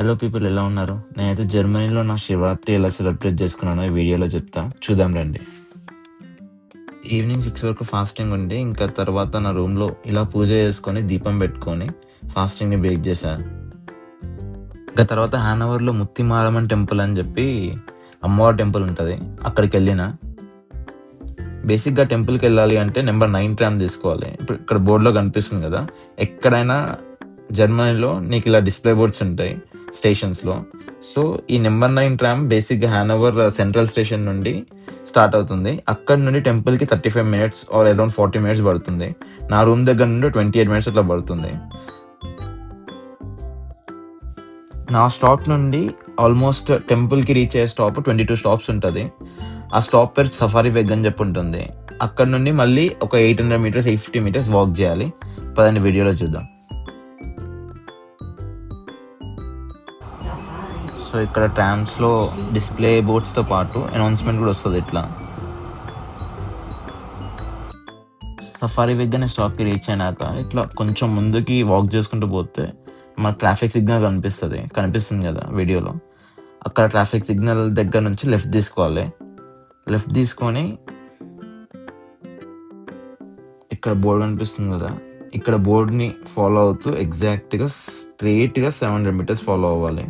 Hello people, ఎలా ఉన్నారు? నేనైతే జర్మనీలో నా శివరాత్రి ఎలా సెలబ్రేట్ చేసుకున్నానో ఈ వీడియోలో చెప్తా, చూద్దాం రండి. ఈవినింగ్ 6 వరకు ఫాస్టింగ్ ఉండి ఇంకా తర్వాత నా రూమ్లో ఇలా పూజ చేసుకొని దీపం పెట్టుకొని ఫాస్టింగ్ని బ్రేక్ చేశాను. ఇంకా తర్వాత హానోవర్లో ముత్తిమారమ్మన్ టెంపుల్ అని చెప్పి అమ్మవారి టెంపుల్ ఉంటుంది, అక్కడికి వెళ్ళిన. బేసిక్గా టెంపుల్కి వెళ్ళాలి అంటే నెంబర్ 9 ట్రామ్ తీసుకోవాలి. ఇప్పుడు ఇక్కడ బోర్డులో కనిపిస్తుంది కదా, ఎక్కడైనా జర్మనీలో నీకు ఇలా డిస్ప్లే బోర్డ్స్ ఉంటాయి స్టేషన్స్లో. సో ఈ నెంబర్ 9 ట్రామ్ బేసిక్గా హానోవర్ సెంట్రల్ స్టేషన్ నుండి స్టార్ట్ అవుతుంది. అక్కడ నుండి టెంపుల్కి 35 మినిట్స్ ఆర్ అరౌండ్ 40 మినిట్స్ పడుతుంది. నా రూమ్ దగ్గర నుండి 28 మినిట్స్ అట్లా పడుతుంది. నా స్టాప్ నుండి ఆల్మోస్ట్ టెంపుల్కి రీచ్ అయ్యే స్టాప్ 22 స్టాప్స్ ఉంటుంది. ఆ స్టాప్ పేరు సఫారీ వెగ్ అని చెప్పి ఉంటుంది. అక్కడ నుండి మళ్ళీ ఒక 800 మీటర్స్ 850 మీటర్స్ వాక్ చేయాలి. పదండి వీడియోలో చూద్దాం. సో ఇక్కడ ట్రామ్స్లో డిస్ప్లే బోర్డ్స్తో పాటు అనౌన్స్మెంట్ కూడా వస్తుంది. ఇట్లా సఫారీ వెగ్ అనే స్టాప్కి రీచ్ అయినాక ఇట్లా కొంచెం ముందుకి వాక్ చేసుకుంటూ పోతే మన ట్రాఫిక్ సిగ్నల్ కనిపిస్తుంది కదా వీడియోలో. అక్కడ ట్రాఫిక్ సిగ్నల్ దగ్గర నుంచి లెఫ్ట్ తీసుకోవాలి. లెఫ్ట్ తీసుకొని ఇక్కడ బోర్డు కనిపిస్తుంది కదా, ఇక్కడ బోర్డ్ని ఫాలో అవుతూ ఎగ్జాక్ట్గా స్ట్రైట్గా 700 మీటర్స్ ఫాలో అవ్వాలి.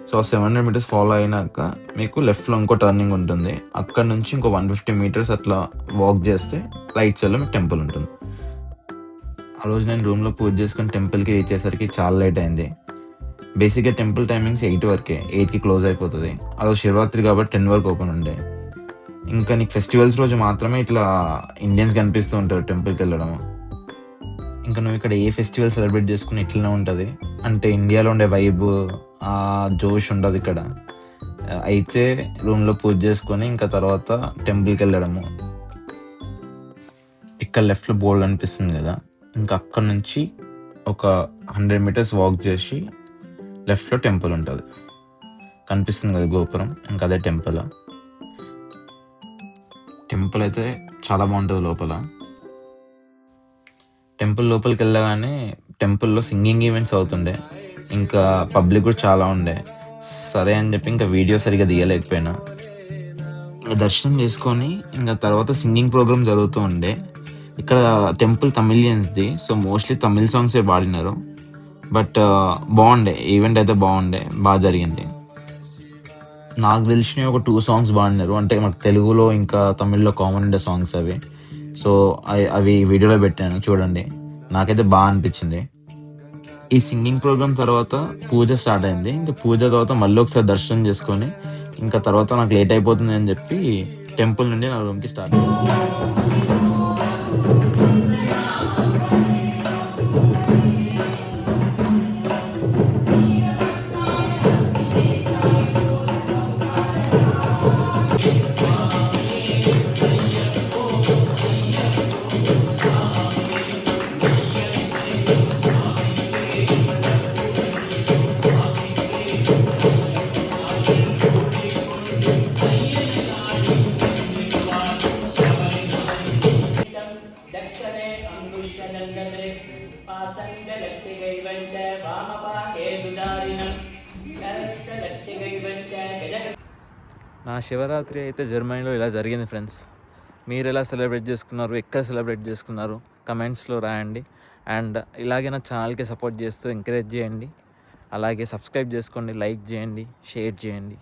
సో 700 మీటర్స్ ఫాలో అయినాక మీకు లెఫ్ట్లో ఇంకో టర్నింగ్ ఉంటుంది. అక్కడ నుంచి ఇంకో 150 మీటర్స్ అట్లా వాక్ చేస్తే రైట్ సైడ్లో మీకు టెంపుల్ ఉంటుంది. ఆ రోజు నేను రూమ్లో పూజ చేసుకుని టెంపుల్కి రీచ్ అయ్యేసరికి చాలా లేట్ అయింది. బేసిక్గా టెంపుల్ టైమింగ్స్ 8 వరకే, 8కి క్లోజ్ అయిపోతుంది. అదో శివరాత్రి కాబట్టి 10 వరకు ఓపెన్ ఉండే. ఇంకా నీకు ఫెస్టివల్స్ రోజు మాత్రమే ఇట్లా ఇండియన్స్ కనిపిస్తూ ఉంటారు టెంపుల్కి వెళ్ళడం. ఇంకా నువ్వు ఇక్కడ ఏ ఫెస్టివల్ సెలబ్రేట్ చేసుకుని ఇట్లనే ఉంటుంది. అంటే ఇండియాలో ఉండే వైబ్, ఆ జోష్ ఉండదు ఇక్కడ. అయితే రూమ్లో పూజ చేసుకొని ఇంకా తర్వాత టెంపుల్కి వెళ్ళడము. ఇక్కడ లెఫ్ట్లో బోర్డు కనిపిస్తుంది కదా, ఇంకా అక్కడ నుంచి ఒక 100 మీటర్స్ వాక్ చేసి లెఫ్ట్లో టెంపుల్ ఉంటుంది. కనిపిస్తుంది కదా గోపురం, ఇంకా అదే టెంపుల్. టెంపుల్ అయితే చాలా బాగుంటుంది లోపల. టెంపుల్ లోపలికి వెళ్ళగానే టెంపుల్లో సింగింగ్ ఈవెంట్స్ అవుతుండే, ఇంకా పబ్లిక్ కూడా చాలా ఉండే. సరే అని చెప్పి ఇంకా వీడియో సరిగా తీయలేకపోయినా. ఇంకా దర్శనం చేసుకొని ఇంకా తర్వాత సింగింగ్ ప్రోగ్రామ్ జరుగుతూ ఉండే. ఇక్కడ టెంపుల్ తమిళియన్స్ది, సో మోస్ట్లీ తమిళ్ సాంగ్స్ పాడినారు. బట్ బాగుండే ఈవెంట్, అయితే బాగా జరిగింది. నాకు తెలిసినవి ఒక 2 సాంగ్స్ పాడినారు, అంటే మనకు తెలుగులో ఇంకా తమిళ్లో కామన్ ఉండే సాంగ్స్ అవి. సో అవి వీడియోలో పెట్టాను, చూడండి. నాకైతే బాగా అనిపించింది. ఈ సింగింగ్ ప్రోగ్రామ్ తర్వాత పూజ స్టార్ట్ అయింది. ఇంకా పూజ తర్వాత మళ్ళీ ఒకసారి దర్శనం చేసుకొని ఇంకా తర్వాత నాకు లేట్ అయిపోతుంది అని చెప్పి టెంపుల్ నుండి నా రూమ్కి స్టార్ట్ అయ్యింది. నా శివరాత్రి అయితే జర్మనీలో ఇలా జరిగింది ఫ్రెండ్స్. మీరు ఎలా సెలబ్రేట్ చేసుకున్నారు, ఎక్కడ సెలబ్రేట్ చేసుకున్నారు, కమెంట్స్లో రాయండి. అండ్ ఇలాగే నా ఛానల్కి సపోర్ట్ చేస్తూ ఎంకరేజ్ చేయండి. అలాగే సబ్స్క్రైబ్ చేసుకోండి, లైక్ చేయండి, షేర్ చేయండి.